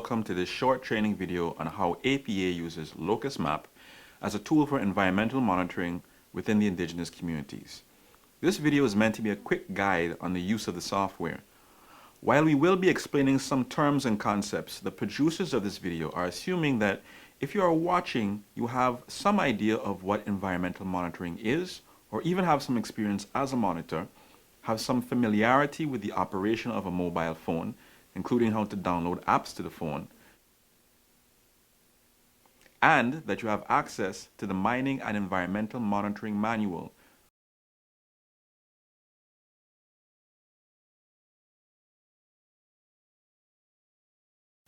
welcome to this short training video on how APA uses LOCUS MAP as a tool for environmental monitoring within the indigenous communities. This video is meant to be a quick guide on the use of the software. While we will be explaining some terms and concepts, the producers of this video are assuming that if you are watching, you have some idea of what environmental monitoring is, or even have some experience as a monitor, have some familiarity with the operation of a mobile phone, including how to download apps to the phone, and that you have access to the Mining and Environmental Monitoring Manual.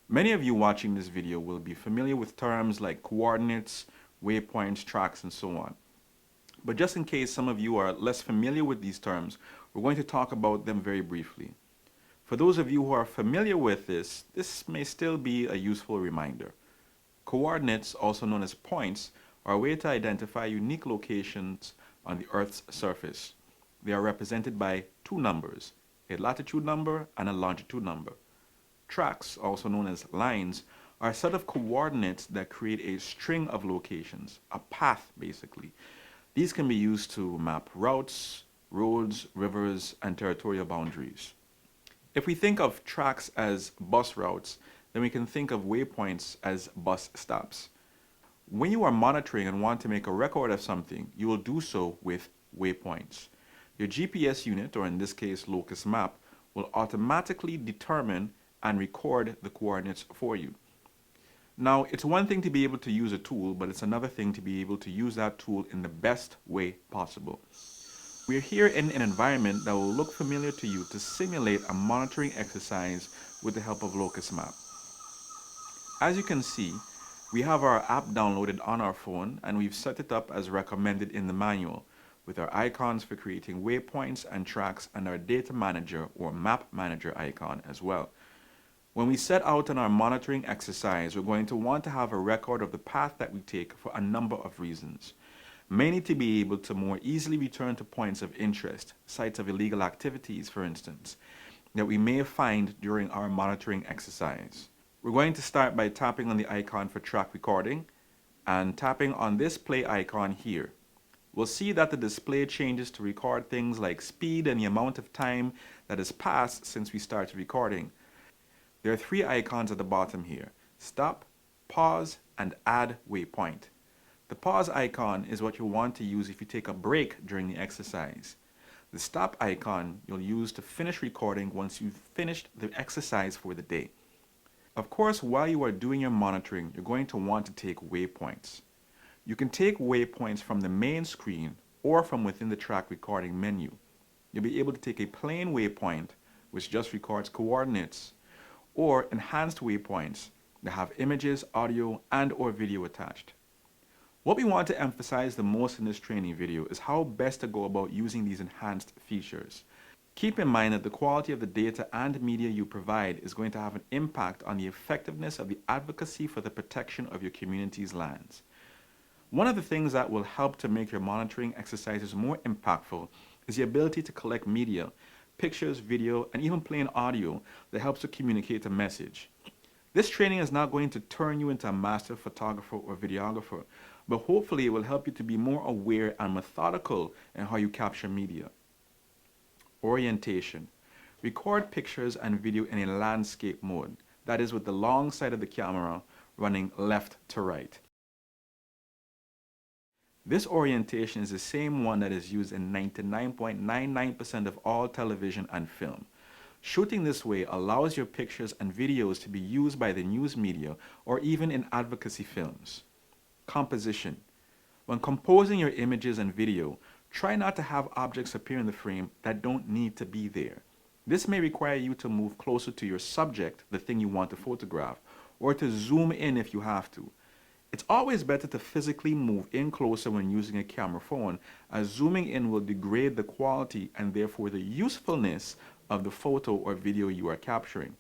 Many of you watching this video will be familiar with terms like coordinates, waypoints, tracks, and so on. But just in case some of you are less familiar with these terms, we're going to talk about them very briefly. For those of you who are familiar with this may still be a useful reminder. Coordinates, also known as points, are a way to identify unique locations on the Earth's surface. They are represented by two numbers, a latitude number and a longitude number. Tracks, also known as lines, are a set of coordinates that create a string of locations, a path basically. These can be used to map routes, roads, rivers, and territorial boundaries. If we think of tracks as bus routes, then we can think of waypoints as bus stops. When you are monitoring and want to make a record of something, you will do so with waypoints. Your GPS unit, or in this case LOCUS MAP, will automatically determine and record the coordinates for you. Now, it's one thing to be able to use a tool, but it's another thing to be able to use that tool in the best way possible. We're here in an environment that will look familiar to you to simulate a monitoring exercise with the help of LOCUS MAP. As you can see, we have our app downloaded on our phone and we've set it up as recommended in the manual with our icons for creating waypoints and tracks and our data manager or map manager icon as well. When we set out on our monitoring exercise, we're going to want to have a record of the path that we take for a number of reasons. Mainly to be able to more easily return to points of interest, sites of illegal activities, for instance, that we may find during our monitoring exercise. We're going to start by tapping on the icon for track recording and tapping on this play icon here. We'll see that the display changes to record things like speed and the amount of time that has passed since we started recording. There are three icons at the bottom here: stop, pause, and add waypoint. The pause icon is what you'll want to use if you take a break during the exercise. The stop icon you'll use to finish recording once you've finished the exercise for the day. Of course, while you are doing your monitoring, you're going to want to take waypoints. You can take waypoints from the main screen or from within the track recording menu. You'll be able to take a plain waypoint, which just records coordinates, or enhanced waypoints that have images, audio, and/or video attached. What we want to emphasize the most in this training video is how best to go about using these enhanced features. Keep in mind that the quality of the data and media you provide is going to have an impact on the effectiveness of the advocacy for the protection of your community's lands. One of the things that will help to make your monitoring exercises more impactful is the ability to collect media, pictures, video, and even plain audio that helps to communicate a message. This training is not going to turn you into a master photographer or videographer, but hopefully it will help you to be more aware and methodical in how you capture media. Orientation. Record pictures and video in a landscape mode, that is with the long side of the camera running left to right. This orientation is the same one that is used in 99.99% of all television and film. Shooting this way allows your pictures and videos to be used by the news media or even in advocacy films. Composition. When composing your images and video, try not to have objects appear in the frame that don't need to be there. This may require you to move closer to your subject, the thing you want to photograph, or to zoom in if you have to. It's always better to physically move in closer when using a camera phone, as zooming in will degrade the quality and therefore the usefulness of the photo or video you are capturing.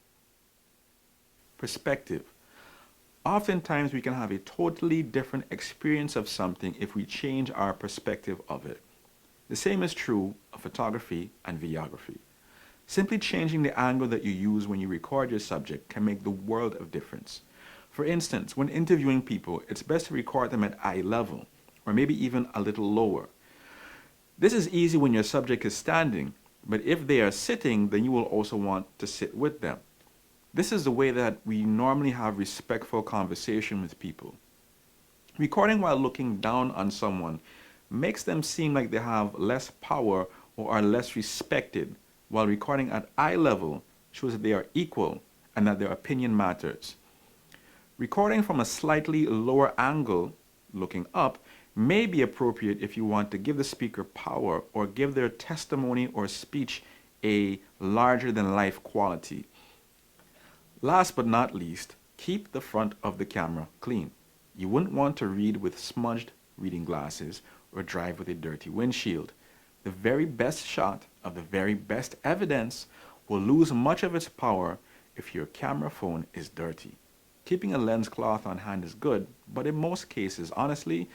Perspective. Oftentimes we can have a totally different experience of something if we change our perspective of it. The same is true of photography and videography. Simply changing the angle that you use when you record your subject can make the world of difference. For instance, when interviewing people, it's best to record them at eye level, or maybe even a little lower. This is easy when your subject is standing, but if they are sitting, then you will also want to sit with them. This is the way that we normally have respectful conversation with people. Recording while looking down on someone makes them seem like they have less power or are less respected, while recording at eye level shows that they are equal and that their opinion matters. Recording from a slightly lower angle, looking up, may be appropriate if you want to give the speaker power or give their testimony or speech a larger-than-life quality. Last but not least, keep the front of the camera clean. You wouldn't want to read with smudged reading glasses or drive with a dirty windshield. The very best shot of the very best evidence will lose much of its power if your camera phone is dirty. Keeping a lens cloth on hand is good, but in most cases, honestly,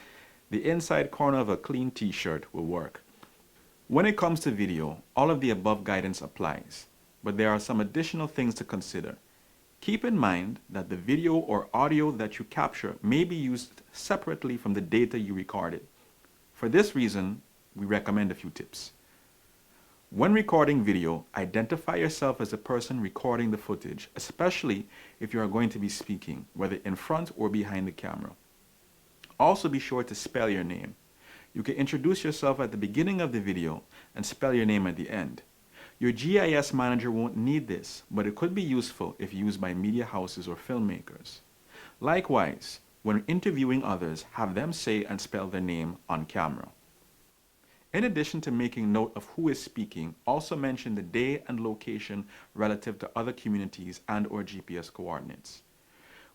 the inside corner of a clean t-shirt will work. When it comes to video, all of the above guidance applies, but there are some additional things to consider. Keep in mind that the video or audio that you capture may be used separately from the data you recorded. For this reason, we recommend a few tips. When recording video, identify yourself as the person recording the footage, especially if you are going to be speaking, whether in front or behind the camera. Also be sure to spell your name. You can introduce yourself at the beginning of the video and spell your name at the end. Your GIS manager won't need this, but it could be useful if used by media houses or filmmakers. Likewise, when interviewing others, have them say and spell their name on camera. In addition to making note of who is speaking, also mention the day and location relative to other communities and/or GPS coordinates.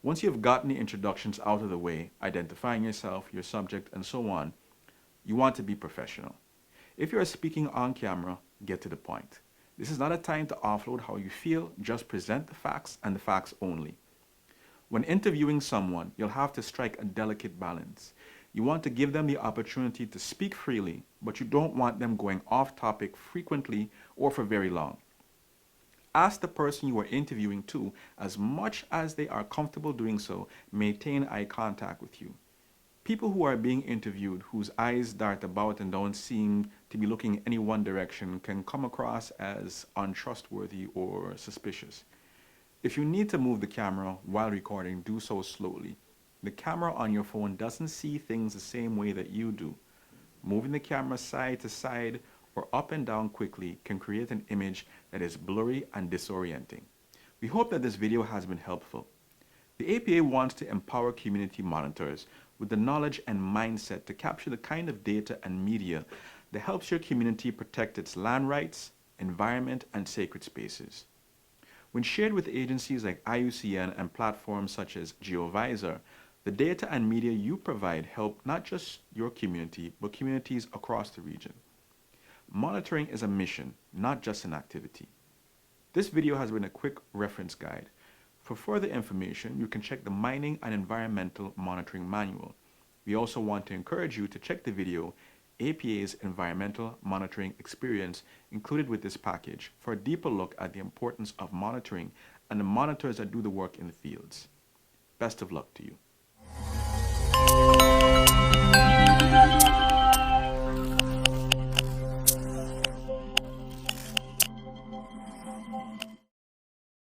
Once you have gotten the introductions out of the way, identifying yourself, your subject, and so on, you want to be professional. If you are speaking on camera, get to the point. This is not a time to offload how you feel, just present the facts and the facts only. When interviewing someone, you'll have to strike a delicate balance. You want to give them the opportunity to speak freely, but you don't want them going off topic frequently or for very long. Ask the person you are interviewing to, as much as they are comfortable doing so, maintain eye contact with you. People who are being interviewed, whose eyes dart about and don't seem to be looking any one direction, can come across as untrustworthy or suspicious. If you need to move the camera while recording, do so slowly. The camera on your phone doesn't see things the same way that you do. Moving the camera side to side or up and down quickly can create an image that is blurry and disorienting. We hope that this video has been helpful. The APA wants to empower community monitors with the knowledge and mindset to capture the kind of data and media that helps your community protect its land rights, environment, and sacred spaces. When shared with agencies like IUCN and platforms such as GeoVisor, the data and media you provide help not just your community, but communities across the region. Monitoring is a mission, not just an activity. This video has been a quick reference guide. For further information, you can check the Mining and Environmental Monitoring Manual. We also want to encourage you to check the video, APA's Environmental Monitoring Experience, included with this package, for a deeper look at the importance of monitoring and the monitors that do the work in the fields. Best of luck to you.